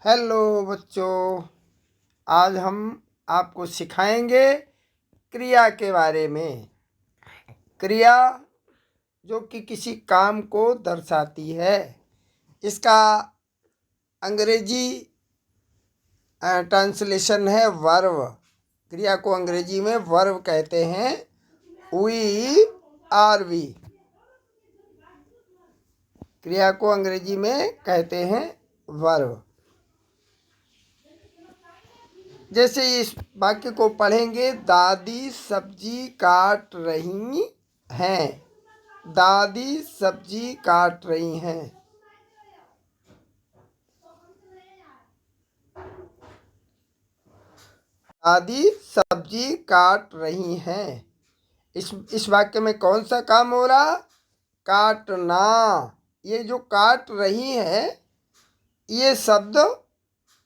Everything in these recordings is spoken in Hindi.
हेलो बच्चों, आज हम आपको सिखाएंगे क्रिया के बारे में। क्रिया जो कि किसी काम को दर्शाती है, इसका अंग्रेजी ट्रांसलेशन है वर्ब। क्रिया को अंग्रेजी में वर्ब कहते हैं, वी आर वी। क्रिया को अंग्रेजी में कहते हैं वर्ब। जैसे इस वाक्य को पढ़ेंगे, दादी सब्जी काट रही हैं। दादी सब्जी काट रही हैं। दादी सब्जी काट रही हैं। इस वाक्य में कौन सा काम हो रहा? काटना। ये जो काट रही है, ये शब्द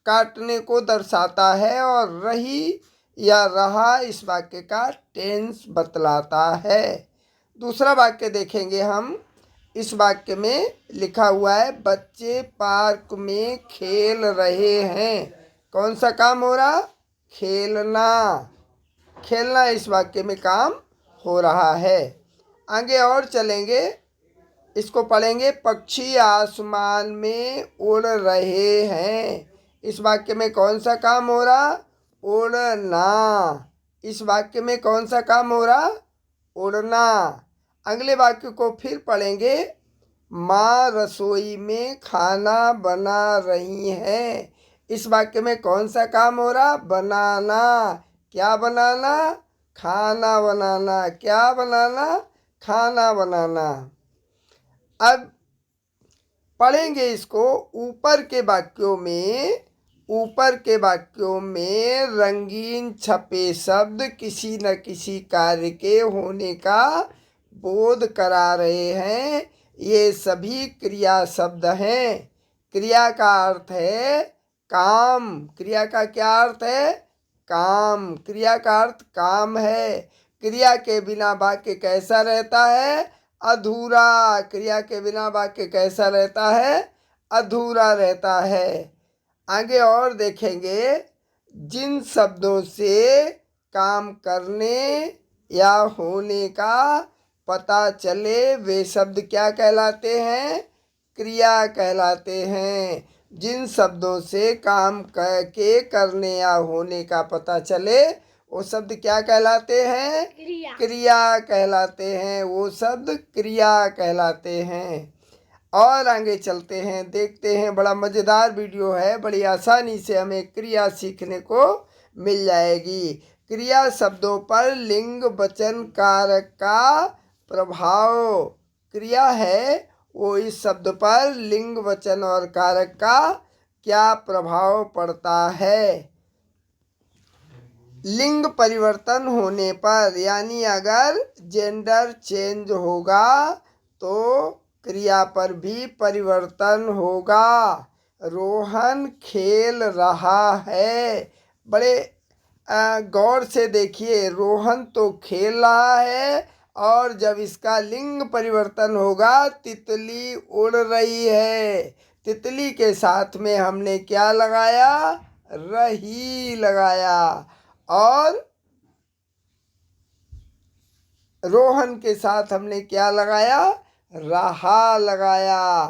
काटने को दर्शाता है, और रही या रहा इस वाक्य का टेंस बतलाता है। दूसरा वाक्य देखेंगे हम। इस वाक्य में लिखा हुआ है, बच्चे पार्क में खेल रहे हैं। कौन सा काम हो रहा? खेलना। खेलना इस वाक्य में काम हो रहा है। आगे और चलेंगे, इसको पढ़ेंगे, पक्षी आसमान में उड़ रहे हैं। इस वाक्य में कौन सा काम हो रहा? उड़ना। इस वाक्य में कौन सा काम हो रहा? उड़ना। अगले वाक्य को फिर पढ़ेंगे, माँ रसोई में खाना बना रही हैं। इस वाक्य में कौन सा काम हो रहा? बनाना। क्या बनाना? खाना बनाना। क्या बनाना? खाना बनाना। अब पढ़ेंगे इसको ऊपर के वाक्यों में। ऊपर के वाक्यों में रंगीन छपे शब्द किसी न किसी कार्य के होने का बोध करा रहे हैं। ये सभी क्रिया शब्द हैं। क्रिया का अर्थ है काम। क्रिया का क्या अर्थ है? काम। क्रिया का अर्थ काम है। क्रिया के बिना वाक्य कैसा रहता है? अधूरा। क्रिया के बिना वाक्य कैसा रहता है? अधूरा रहता है। आगे और देखेंगे, जिन शब्दों से काम करने या होने का पता चले वे शब्द क्या कहलाते हैं? क्रिया कहलाते हैं। जिन शब्दों से काम के करने या होने का पता चले वो शब्द क्या कहलाते हैं? क्रिया कहलाते हैं। वो शब्द क्रिया कहलाते हैं। और आगे चलते हैं, देखते हैं। बड़ा मज़ेदार वीडियो है, बड़ी आसानी से हमें क्रिया सीखने को मिल जाएगी। क्रिया शब्दों पर लिंग वचन कारक का प्रभाव। क्रिया है वो इस शब्द पर लिंग वचन और कारक का क्या प्रभाव पड़ता है। लिंग परिवर्तन होने पर, यानी अगर जेंडर चेंज होगा तो क्रिया पर भी परिवर्तन होगा। रोहन खेल रहा है। बड़े गौर से देखिए, रोहन तो खेल रहा है, और जब इसका लिंग परिवर्तन होगा, तितली उड़ रही है। तितली के साथ में हमने क्या लगाया? रही लगाया। और रोहन के साथ हमने क्या लगाया? रहा लगाया।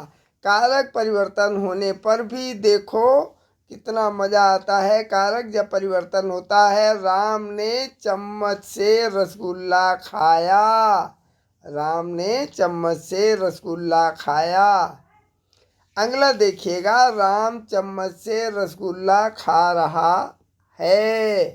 कारक परिवर्तन होने पर भी देखो कितना मज़ा आता है। कारक जब परिवर्तन होता है, राम ने चम्मच से रसगुल्ला खाया। राम ने चम्मच से रसगुल्ला खाया। अगला देखिएगा, राम चम्मच से रसगुल्ला खा रहा है।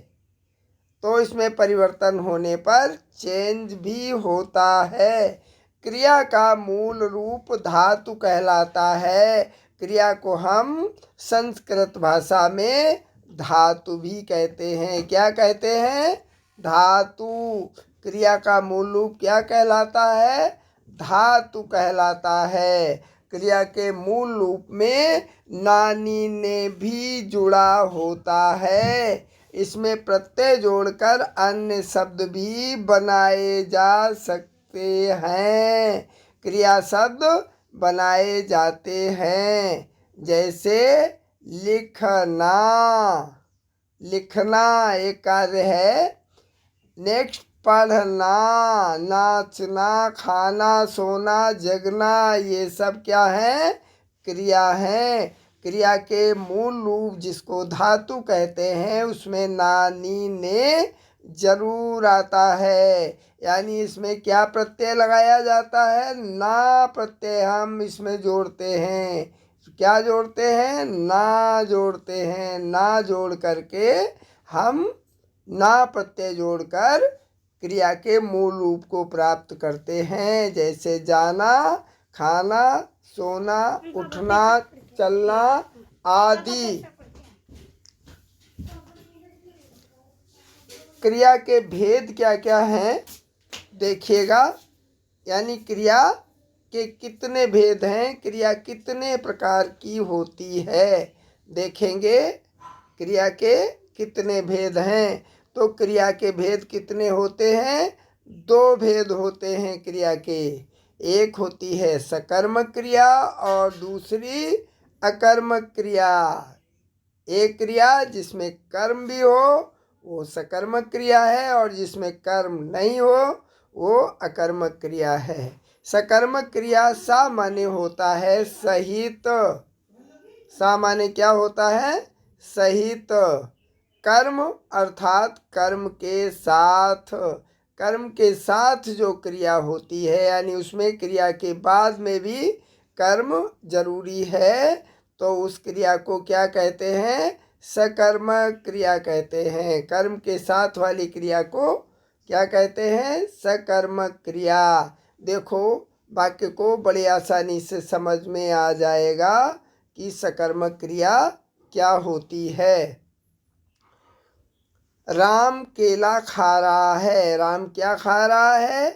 तो इसमें परिवर्तन होने पर चेंज भी होता है। क्रिया का मूल रूप धातु कहलाता है। क्रिया को हम संस्कृत भाषा में धातु भी कहते हैं। क्या कहते हैं? धातु। क्रिया का मूल रूप क्या कहलाता है? धातु कहलाता है। क्रिया के मूल रूप में नानी ने भी जुड़ा होता है। इसमें प्रत्यय जोड़कर अन्य शब्द भी बनाए जा सकते हैं। क्रिया शब्द बनाए जाते हैं। जैसे लिखना, लिखना एक कार्य है। नेक्स्ट पढ़ना, नाचना, खाना, सोना, जगना, ये सब क्या है? क्रिया है। क्रिया के मूल रूप जिसको धातु कहते हैं उसमें ना नी ने जरूर आता है। यानी इसमें क्या प्रत्यय लगाया जाता है? ना प्रत्यय हम इसमें जोड़ते हैं। क्या जोड़ते हैं? ना जोड़ते हैं। ना जोड़ करके हम ना प्रत्यय जोड़कर क्रिया के मूल रूप को प्राप्त करते हैं। जैसे जाना, खाना, सोना, उठना, चलना आदि। क्रिया के भेद क्या क्या हैं देखिएगा। यानी क्रिया के कितने भेद हैं, क्रिया कितने प्रकार की होती है देखेंगे। क्रिया के कितने भेद हैं? तो क्रिया के भेद कितने होते हैं? दो भेद होते हैं क्रिया के। एक होती है सकर्मक क्रिया और दूसरी अकर्मक क्रिया। एक क्रिया जिसमें कर्म भी हो वो सकर्मक क्रिया है और जिसमें कर्म नहीं हो वो अकर्मक क्रिया है। सकर्मक क्रिया सामान्य होता है सहित। सामान्य क्या होता है? सहित। कर्म अर्थात कर्म के साथ। कर्म के साथ जो क्रिया होती है यानी उसमें क्रिया के बाद में भी कर्म जरूरी है तो उस क्रिया को क्या कहते हैं? सकर्मक क्रिया कहते हैं। कर्म के साथ वाली क्रिया को क्या कहते हैं? सकर्मक क्रिया। देखो वाक्य को बड़ी आसानी से समझ में आ जाएगा कि सकर्मक क्रिया क्या होती है। राम केला खा रहा है। राम क्या खा रहा है?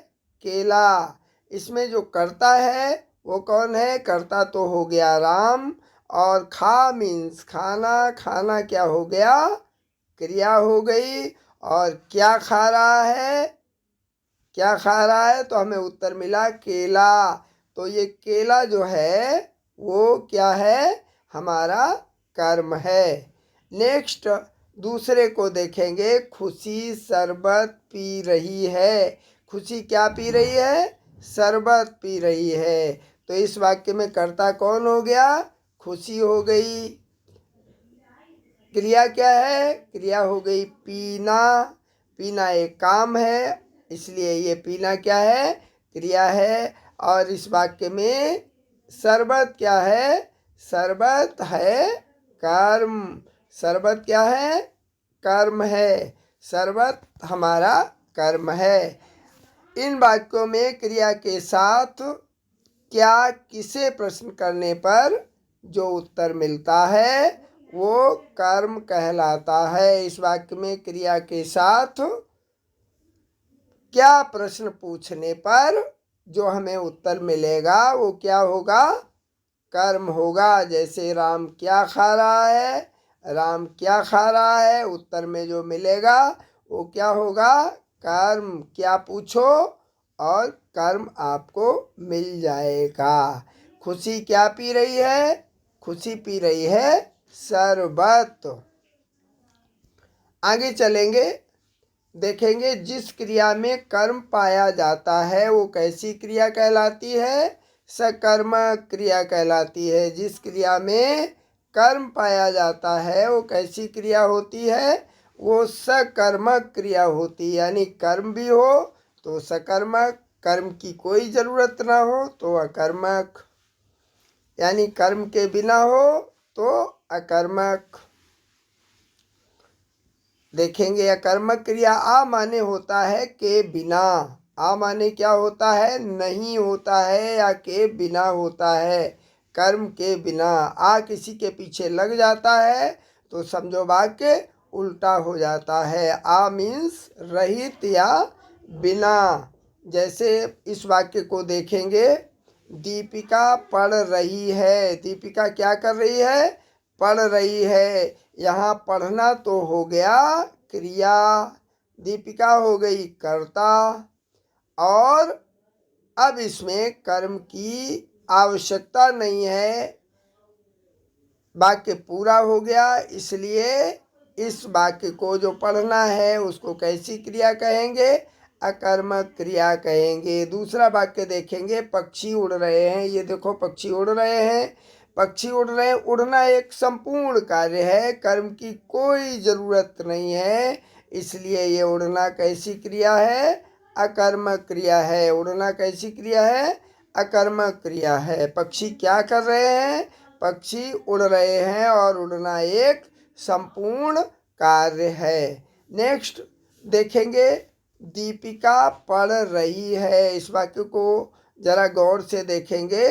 केला। इसमें जो कर्ता है वो कौन है? कर्ता तो हो गया राम और खा मीन्स खाना। खाना क्या हो गया? क्रिया हो गई। और क्या खा रहा है? क्या खा रहा है? तो हमें उत्तर मिला केला। तो ये केला जो है वो क्या है? हमारा कर्म है। नेक्स्ट दूसरे को देखेंगे। खुशी शरबत पी रही है। खुशी क्या पी रही है? शरबत पी रही है। तो इस वाक्य में कर्ता कौन हो गया? खुशी हो गई। क्रिया क्या है? क्रिया हो गई पीना। पीना एक काम है इसलिए ये पीना क्या है? क्रिया है। और इस वाक्य में शरबत क्या है? शरबत है कर्म। शरबत क्या है? कर्म है। शरबत हमारा कर्म है। इन वाक्यों में क्रिया के साथ क्या किसे प्रश्न करने पर जो उत्तर मिलता है वो कर्म कहलाता है। इस वाक्य में क्रिया के साथ क्या प्रश्न पूछने पर जो हमें उत्तर मिलेगा वो क्या होगा? कर्म होगा। जैसे राम क्या खा रहा है? राम क्या खा रहा है? उत्तर में जो मिलेगा वो क्या होगा? कर्म। क्या पूछो और कर्म आपको मिल जाएगा। खुशी क्या पी रही है? खुशी पी रही है शरबत। आगे चलेंगे देखेंगे जिस क्रिया में कर्म पाया जाता है वो कैसी क्रिया कहलाती है? सकर्मक क्रिया कहलाती है। जिस क्रिया में कर्म पाया जाता है वो कैसी क्रिया होती है? वो सकर्मक क्रिया होती है। यानी कर्म भी हो तो सकर्मक, कर्म की कोई ज़रूरत ना हो तो अकर्मक, यानी कर्म के बिना हो तो अकर्मक। देखेंगे अकर्मक क्रिया आ माने होता है के बिना। आ माने क्या होता है? नहीं होता है या के बिना होता है। कर्म के बिना। आ किसी के पीछे लग जाता है तो समझो वाक्य उल्टा हो जाता है। आ मीन्स रहित या बिना। जैसे इस वाक्य को देखेंगे। दीपिका पढ़ रही है। दीपिका क्या कर रही है? पढ़ रही है। यहाँ पढ़ना तो हो गया क्रिया। दीपिका हो गई कर्ता। और अब इसमें कर्म की आवश्यकता नहीं है। वाक्य पूरा हो गया, इसलिए इस वाक्य को जो पढ़ना है उसको कैसी क्रिया कहेंगे? अकर्मक क्रिया कहेंगे। दूसरा वाक्य देखेंगे, पक्षी उड़ रहे हैं। ये देखो पक्षी उड़ रहे हैं, पक्षी उड़ रहे हैं। उड़ना एक संपूर्ण कार्य है, कर्म की कोई जरूरत नहीं है, इसलिए ये उड़ना कैसी क्रिया है? अकर्मक क्रिया है। उड़ना कैसी क्रिया है? अकर्मक क्रिया है। पक्षी क्या कर रहे हैं? पक्षी उड़ रहे हैं और उड़ना एक संपूर्ण कार्य है। नेक्स्ट देखेंगे, दीपिका पढ़ रही है। इस वाक्य को जरा गौर से देखेंगे।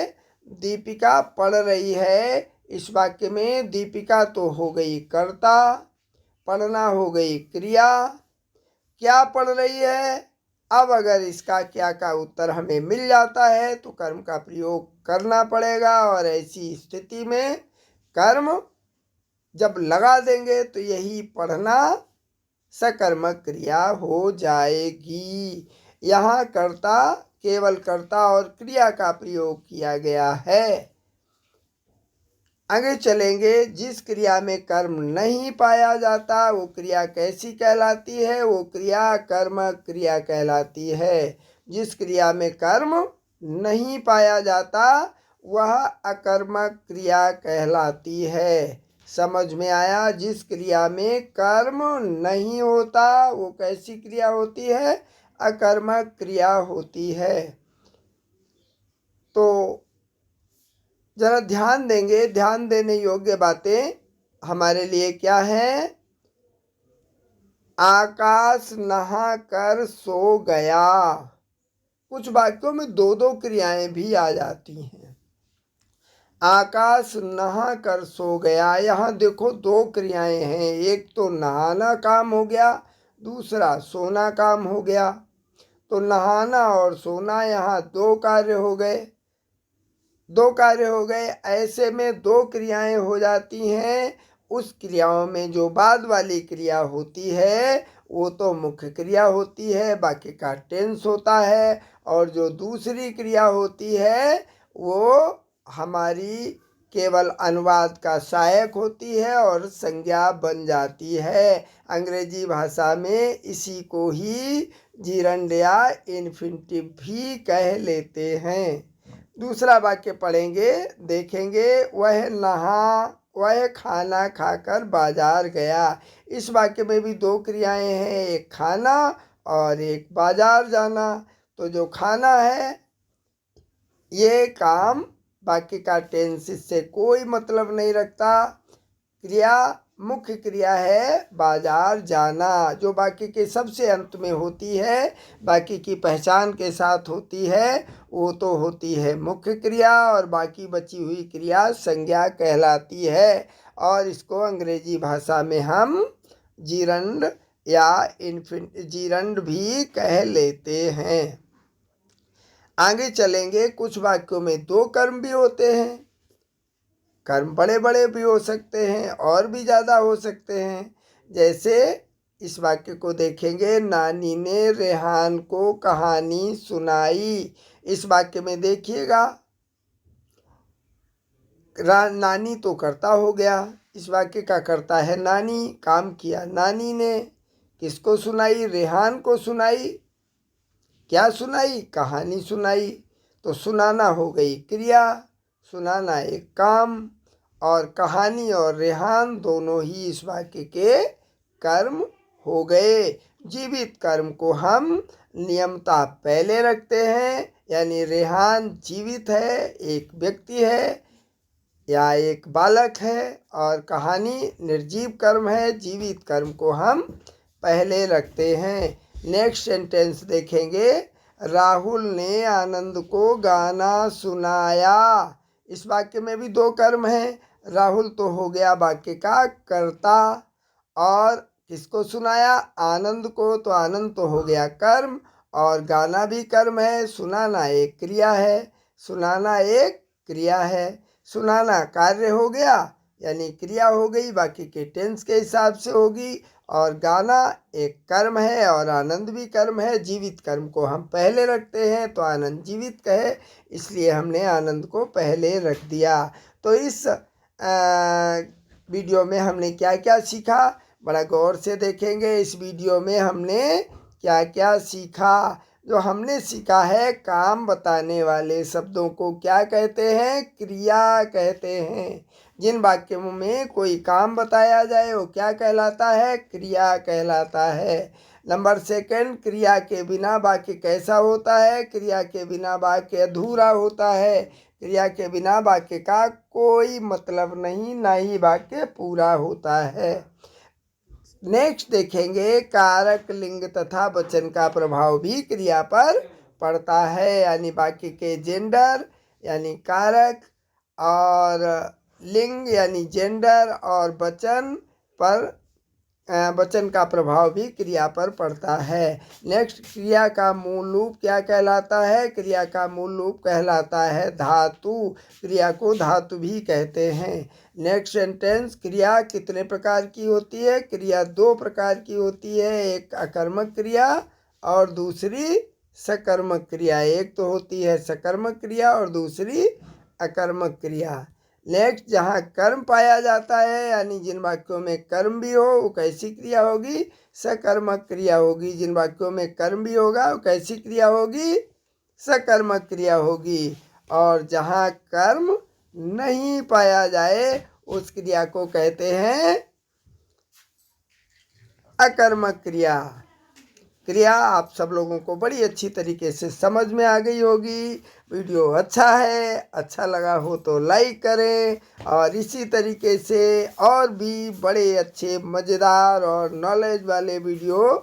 दीपिका पढ़ रही है, इस वाक्य में दीपिका तो हो गई कर्ता, पढ़ना हो गई क्रिया। क्या पढ़ रही है? अब अगर इसका क्या का उत्तर हमें मिल जाता है तो कर्म का प्रयोग करना पड़ेगा, और ऐसी स्थिति में कर्म जब लगा देंगे तो यही पढ़ना सकर्मक क्रिया हो जाएगी। यहाँ कर्ता, केवल कर्ता और क्रिया का प्रयोग किया गया है। आगे चलेंगे, जिस क्रिया में कर्म नहीं पाया जाता वो क्रिया कैसी कहलाती है? वो क्रिया कर्मक क्रिया कहलाती है। जिस क्रिया में कर्म नहीं पाया जाता वह अकर्मक क्रिया कहलाती है। समझ में आया? जिस क्रिया में कर्म नहीं होता वो कैसी क्रिया होती है? अकर्मक क्रिया होती है। तो जरा ध्यान देंगे, ध्यान देने योग्य बातें हमारे लिए क्या है? आकाश नहा कर सो गया। कुछ वाक्यों में दो दो क्रियाएं भी आ जाती हैं। आकाश नहा कर सो गया, यहाँ देखो दो क्रियाएं हैं, एक तो नहाना काम हो गया, दूसरा सोना काम हो गया। तो नहाना और सोना यहाँ दो कार्य हो गए, दो कार्य हो गए। ऐसे में दो क्रियाएं हो जाती हैं। उस क्रियाओं में जो बाद वाली क्रिया होती है वो तो मुख्य क्रिया होती है, बाकी का टेंस होता है, और जो दूसरी क्रिया होती है वो हमारी केवल अनुवाद का सहायक होती है और संज्ञा बन जाती है। अंग्रेजी भाषा में इसी को ही जिरंड या इन्फिनिटिव भी कह लेते हैं। दूसरा वाक्य पढ़ेंगे, देखेंगे, वह खाना खाकर बाजार गया। इस वाक्य में भी दो क्रियाएं हैं, एक खाना और एक बाजार जाना। तो जो खाना है ये काम, बाकी का टेंस इससे कोई मतलब नहीं रखता। क्रिया मुख्य क्रिया है बाजार जाना, जो बाकी के सबसे अंत में होती है, बाकी की पहचान के साथ होती है, वो तो होती है मुख्य क्रिया, और बाकी बची हुई क्रिया संज्ञा कहलाती है। और इसको अंग्रेजी भाषा में हम जीरंड या जीरंड भी कह लेते हैं। आगे चलेंगे, कुछ वाक्यों में दो कर्म भी होते हैं। कर्म बड़े बड़े भी हो सकते हैं और भी ज़्यादा हो सकते हैं। जैसे इस वाक्य को देखेंगे, नानी ने रेहान को कहानी सुनाई। इस वाक्य में देखिएगा, नानी तो कर्ता हो गया, इस वाक्य का कर्ता है नानी, काम किया नानी ने। किसको सुनाई? रेहान को सुनाई। क्या सुनाई? कहानी सुनाई। तो सुनाना हो गई क्रिया, सुनाना एक काम, और कहानी और रेहान दोनों ही इस वाक्य के कर्म हो गए। जीवित कर्म को हम नियमता पहले रखते हैं, यानी रेहान जीवित है, एक व्यक्ति है या एक बालक है, और कहानी निर्जीव कर्म है, जीवित कर्म को हम पहले रखते हैं। नेक्स्ट सेंटेंस देखेंगे, राहुल ने आनंद को गाना सुनाया। इस वाक्य में भी दो कर्म हैं। राहुल तो हो गया वाक्य का कर्ता, और किसको सुनाया? आनंद को। तो आनंद तो हो गया कर्म, और गाना भी कर्म है, सुनाना एक क्रिया है, सुनाना एक क्रिया है। सुनाना कार्य हो गया, यानी क्रिया हो गई, बाकी के टेंस के हिसाब से होगी, और गाना एक कर्म है और आनंद भी कर्म है। जीवित कर्म को हम पहले रखते हैं, तो आनंद जीवित कहे, इसलिए हमने आनंद को पहले रख दिया। तो इस वीडियो में हमने क्या क्या सीखा, बड़ा गौर से देखेंगे। इस वीडियो में हमने क्या क्या सीखा। जो हमने सीखा है, काम बताने वाले शब्दों को क्या कहते हैं? क्रिया कहते हैं। जिन वाक्यों में कोई काम बताया जाए वो क्या कहलाता है? क्रिया कहलाता है। नंबर सेकंड, क्रिया के बिना वाक्य कैसा होता है? क्रिया के बिना वाक्य अधूरा होता है। क्रिया के बिना वाक्य का कोई मतलब नहीं, ना ही वाक्य पूरा होता है। नेक्स्ट देखेंगे, कारक, लिंग तथा वचन का प्रभाव भी क्रिया पर पड़ता है। यानी वाक्य के जेंडर यानी कारक और लिंग यानी जेंडर और वचन पर वचन का प्रभाव भी क्रिया पर पड़ता है। नेक्स्ट, क्रिया का मूल रूप क्या कहलाता है? क्रिया का मूल रूप कहलाता है धातु। क्रिया को धातु भी कहते हैं। नेक्स्ट सेंटेंस, क्रिया कितने प्रकार की होती है? क्रिया 2 प्रकार की होती है, एक अकर्मक क्रिया और दूसरी सकर्मक क्रिया। एक तो होती है सकर्मक क्रिया और दूसरी अकर्मक क्रिया। नेक्स्ट, जहाँ कर्म पाया जाता है यानी जिन वाक्यों में कर्म भी हो वो कैसी क्रिया होगी? सकर्मक क्रिया होगी। जिन वाक्यों में कर्म भी होगा वो कैसी क्रिया होगी? सकर्मक क्रिया होगी। और जहाँ कर्म नहीं पाया जाए उस क्रिया को कहते हैं अकर्मक क्रिया। क्रिया आप सब लोगों को बड़ी अच्छी तरीके से समझ में आ गई होगी। वीडियो अच्छा है, अच्छा लगा हो तो लाइक करें और इसी तरीके से और भी बड़े अच्छे मज़ेदार और नॉलेज वाले वीडियो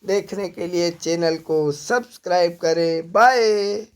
देखने के लिए चैनल को सब्सक्राइब करें। बाय।